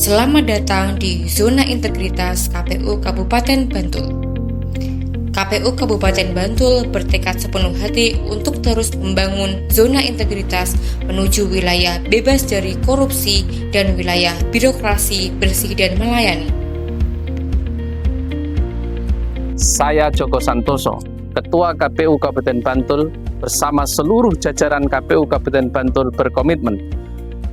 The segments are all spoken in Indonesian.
Selamat datang di Zona Integritas KPU Kabupaten Bantul. KPU Kabupaten Bantul bertekad sepenuh hati untuk terus membangun zona integritas menuju wilayah bebas dari korupsi dan wilayah birokrasi bersih dan melayani. Saya Joko Santoso, Ketua KPU Kabupaten Bantul bersama seluruh jajaran KPU Kabupaten Bantul berkomitmen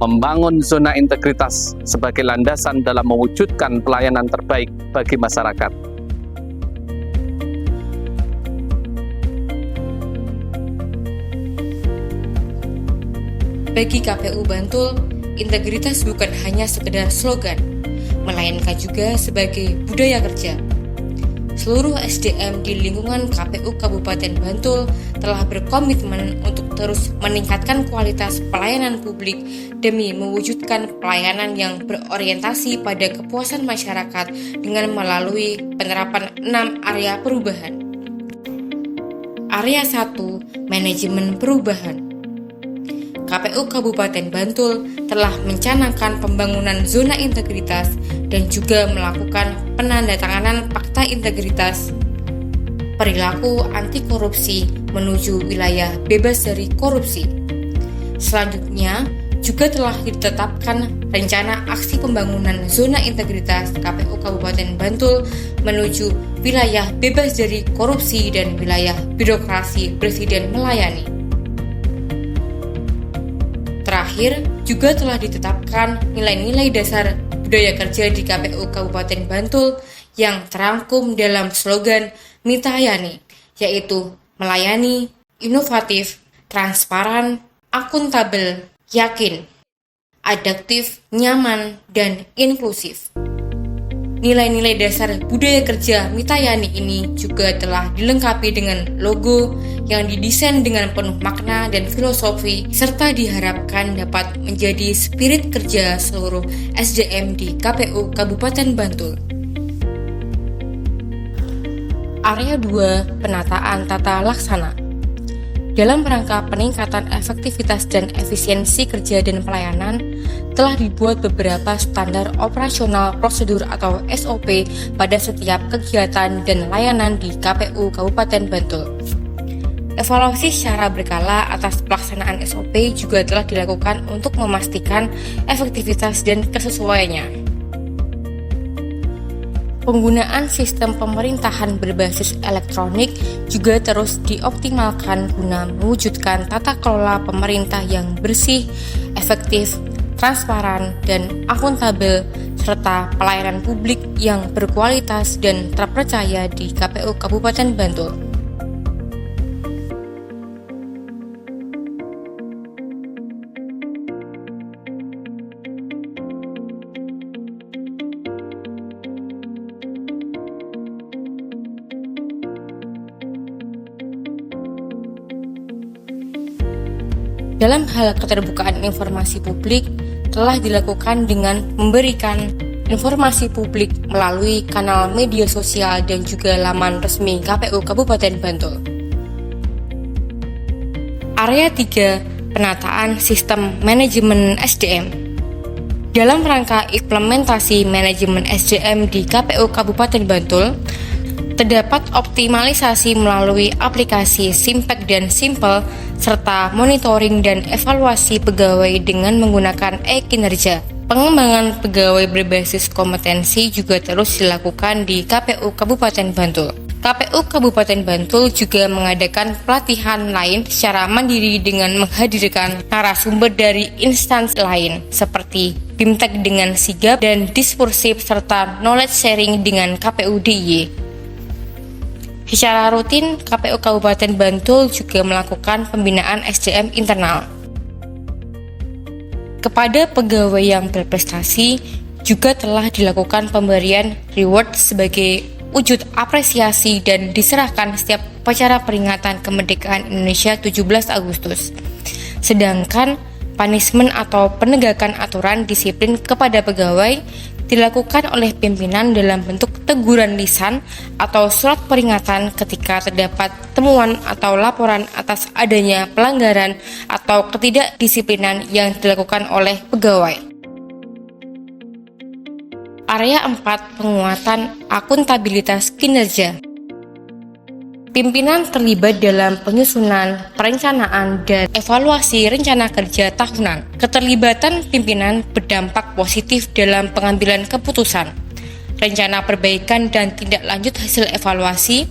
membangun zona integritas sebagai landasan dalam mewujudkan pelayanan terbaik bagi masyarakat. Bagi KPU Bantul, integritas bukan hanya sekedar slogan, melainkan juga sebagai budaya kerja. Seluruh SDM di lingkungan KPU Kabupaten Bantul telah berkomitmen untuk terus meningkatkan kualitas pelayanan publik demi mewujudkan pelayanan yang berorientasi pada kepuasan masyarakat dengan melalui penerapan 6 area perubahan. Area 1, Manajemen Perubahan. KPU Kabupaten Bantul telah mencanangkan pembangunan zona integritas dan juga melakukan penandatanganan fakta integritas perilaku anti korupsi menuju wilayah bebas dari korupsi. Selanjutnya, juga telah ditetapkan rencana aksi pembangunan zona integritas KPU Kabupaten Bantul menuju wilayah bebas dari korupsi dan wilayah birokrasi bersih dan melayani. Terakhir, juga telah ditetapkan nilai-nilai dasar budaya kerja di KPU Kabupaten Bantul yang terangkum dalam slogan Mitayani, yaitu melayani, inovatif, transparan, akuntabel, yakin, adaptif, nyaman, dan inklusif. Nilai-nilai dasar budaya kerja Mitayani ini juga telah dilengkapi dengan logo yang didesain dengan penuh makna dan filosofi serta diharapkan dapat menjadi spirit kerja seluruh SDM di KPU Kabupaten Bantul. Area 2, Penataan Tata Laksana. Dalam rangka peningkatan efektivitas dan efisiensi kerja dan pelayanan, telah dibuat beberapa standar operasional prosedur atau SOP pada setiap kegiatan dan layanan di KPU Kabupaten Bantul. Evaluasi secara berkala atas pelaksanaan SOP juga telah dilakukan untuk memastikan efektivitas dan kesesuaiannya. Penggunaan sistem pemerintahan berbasis elektronik juga terus dioptimalkan guna mewujudkan tata kelola pemerintah yang bersih, efektif, transparan, dan akuntabel, serta pelayanan publik yang berkualitas dan terpercaya di KPU Kabupaten Bantul. Dalam hal keterbukaan informasi publik, telah dilakukan dengan memberikan informasi publik melalui kanal media sosial dan juga laman resmi KPU Kabupaten Bantul. Area 3, Penataan Sistem Manajemen SDM. Dalam rangka implementasi manajemen SDM di KPU Kabupaten Bantul, terdapat optimalisasi melalui aplikasi Simpek dan Simpel serta monitoring dan evaluasi pegawai dengan menggunakan e-kinerja. Pengembangan pegawai berbasis kompetensi juga terus dilakukan di KPU Kabupaten Bantul. KPU Kabupaten Bantul juga mengadakan pelatihan lain secara mandiri dengan menghadirkan narasumber dari instansi lain seperti BIMTEK dengan sigap dan diskursif serta knowledge sharing dengan KPU DIY. Secara rutin, KPU Kabupaten Bantul juga melakukan pembinaan SDM internal. Kepada pegawai yang berprestasi, juga telah dilakukan pemberian reward sebagai wujud apresiasi dan diserahkan setiap upacara peringatan kemerdekaan Indonesia 17 Agustus. Sedangkan punishment atau penegakan aturan disiplin kepada pegawai dilakukan oleh pimpinan dalam bentuk teguran lisan atau surat peringatan ketika terdapat temuan atau laporan atas adanya pelanggaran atau ketidakdisiplinan yang dilakukan oleh pegawai. Area 4, penguatan akuntabilitas kinerja. Pimpinan terlibat dalam penyusunan, perencanaan, dan evaluasi rencana kerja tahunan. Keterlibatan pimpinan berdampak positif dalam pengambilan keputusan, rencana perbaikan, dan tindak lanjut hasil evaluasi,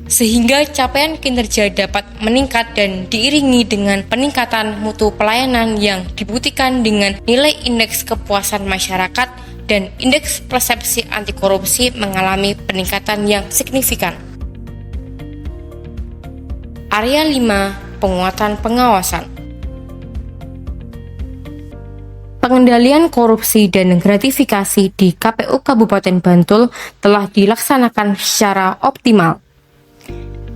sehingga capaian kinerja dapat meningkat dan diiringi dengan peningkatan mutu pelayanan yang dibuktikan dengan nilai indeks kepuasan masyarakat dan indeks persepsi anti korupsi mengalami peningkatan yang signifikan. Area 5, penguatan pengawasan. Pengendalian korupsi dan gratifikasi di KPU Kabupaten Bantul telah dilaksanakan secara optimal.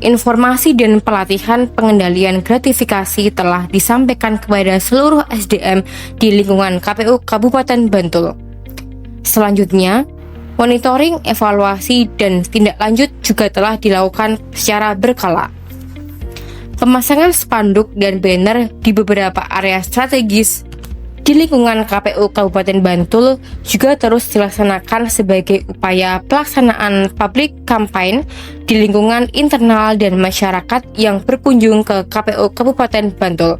Informasi dan pelatihan pengendalian gratifikasi telah disampaikan kepada seluruh SDM di lingkungan KPU Kabupaten Bantul. Selanjutnya, monitoring, evaluasi, dan tindak lanjut juga telah dilakukan secara berkala. Pemasangan spanduk dan banner di beberapa area strategis di lingkungan KPU Kabupaten Bantul juga terus dilaksanakan sebagai upaya pelaksanaan public campaign di lingkungan internal dan masyarakat yang berkunjung ke KPU Kabupaten Bantul.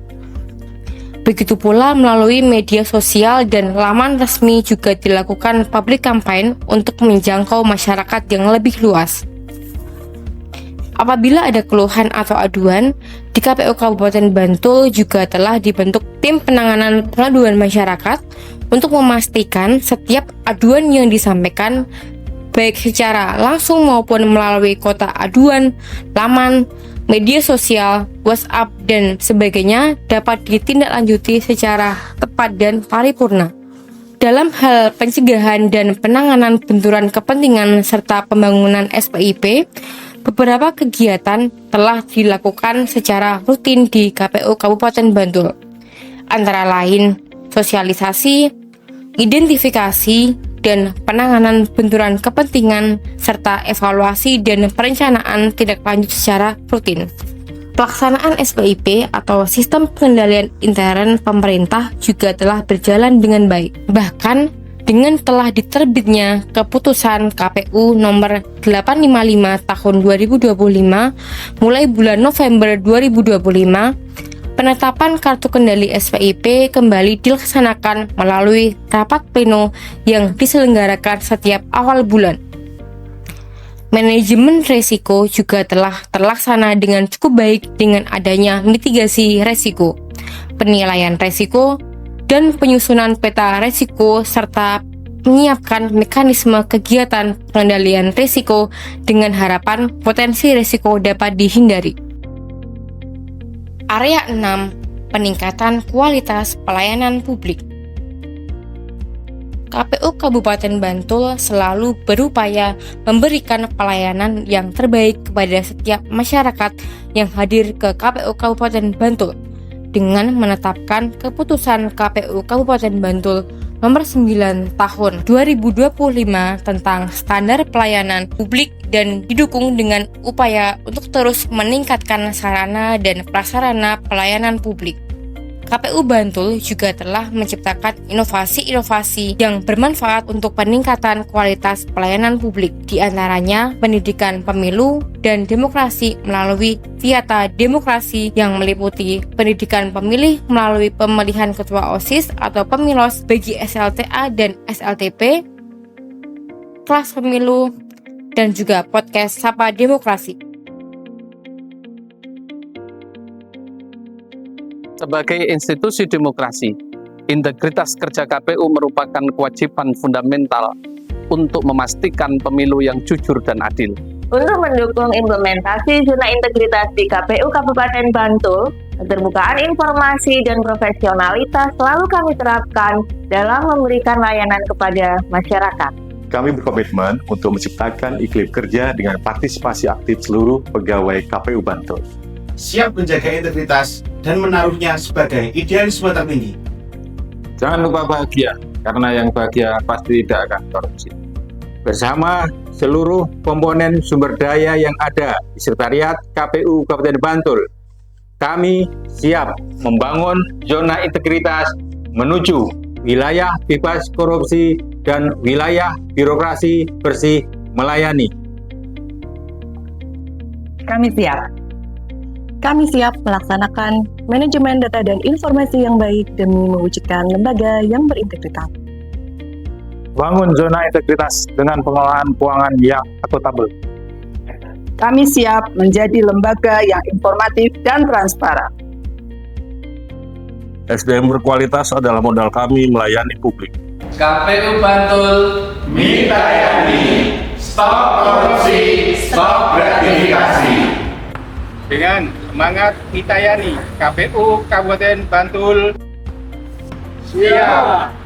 Begitu pula melalui media sosial dan laman resmi juga dilakukan public campaign untuk menjangkau masyarakat yang lebih luas. Apabila ada keluhan atau aduan, di KPU Kabupaten Bantul juga telah dibentuk tim penanganan pengaduan masyarakat untuk memastikan setiap aduan yang disampaikan, baik secara langsung maupun melalui kotak aduan, laman, media sosial, WhatsApp, dan sebagainya dapat ditindaklanjuti secara tepat dan paripurna. Dalam hal pencegahan dan penanganan benturan kepentingan serta pembangunan SPIP, beberapa kegiatan telah dilakukan secara rutin di KPU Kabupaten Bantul, antara lain sosialisasi, identifikasi, dan penanganan benturan kepentingan, serta evaluasi dan perencanaan tindak lanjut secara rutin. Pelaksanaan SPIP atau Sistem Pengendalian Intern Pemerintah juga telah berjalan dengan baik. Bahkan, dengan telah diterbitnya keputusan KPU nomor 855 tahun 2025 mulai bulan November 2025, penetapan kartu kendali SPIP kembali dilaksanakan melalui rapat pleno yang diselenggarakan setiap awal bulan. Manajemen resiko juga telah terlaksana dengan cukup baik dengan adanya mitigasi resiko, penilaian resiko, dan penyusunan peta resiko serta menyiapkan mekanisme kegiatan pengendalian risiko dengan harapan potensi risiko dapat dihindari. Area 6, peningkatan kualitas pelayanan publik. KPU Kabupaten Bantul selalu berupaya memberikan pelayanan yang terbaik kepada setiap masyarakat yang hadir ke KPU Kabupaten Bantul dengan menetapkan keputusan KPU Kabupaten Bantul nomor 9 tahun 2025 tentang standar pelayanan publik dan didukung dengan upaya untuk terus meningkatkan sarana dan prasarana pelayanan publik. KPU Bantul juga telah menciptakan inovasi-inovasi yang bermanfaat untuk peningkatan kualitas pelayanan publik, di antaranya pendidikan pemilu dan demokrasi melalui Viata Demokrasi yang meliputi pendidikan pemilih melalui pemilihan ketua OSIS atau pemilos bagi SLTA dan SLTP, kelas pemilu, dan juga podcast Sapa Demokrasi. Sebagai institusi demokrasi, integritas kerja KPU merupakan kewajiban fundamental untuk memastikan pemilu yang jujur dan adil. Untuk mendukung implementasi zona integritas di KPU Kabupaten Bantul, keterbukaan informasi dan profesionalitas selalu kami terapkan dalam memberikan layanan kepada masyarakat. Kami berkomitmen untuk menciptakan iklim kerja dengan partisipasi aktif seluruh pegawai KPU Bantul. Siap menjaga integritas dan menaruhnya sebagai idealisme tertinggi. Jangan lupa bahagia, karena yang bahagia pasti tidak akan korupsi. Bersama seluruh komponen sumber daya yang ada di Sekretariat KPU Kabupaten Bantul, kami siap membangun zona integritas menuju wilayah bebas korupsi dan wilayah birokrasi bersih melayani. Kami siap. Kami siap melaksanakan manajemen data dan informasi yang baik demi mewujudkan lembaga yang berintegritas. Bangun zona integritas dengan pengelolaan keuangan yang akuntabel. Kami siap menjadi lembaga yang informatif dan transparan. SDM berkualitas adalah modal kami melayani publik. KPU Bantul Minta Yani, stop korupsi, stop gratifikasi. Dengan semangat Mitayani, KPU Kabupaten Bantul siap.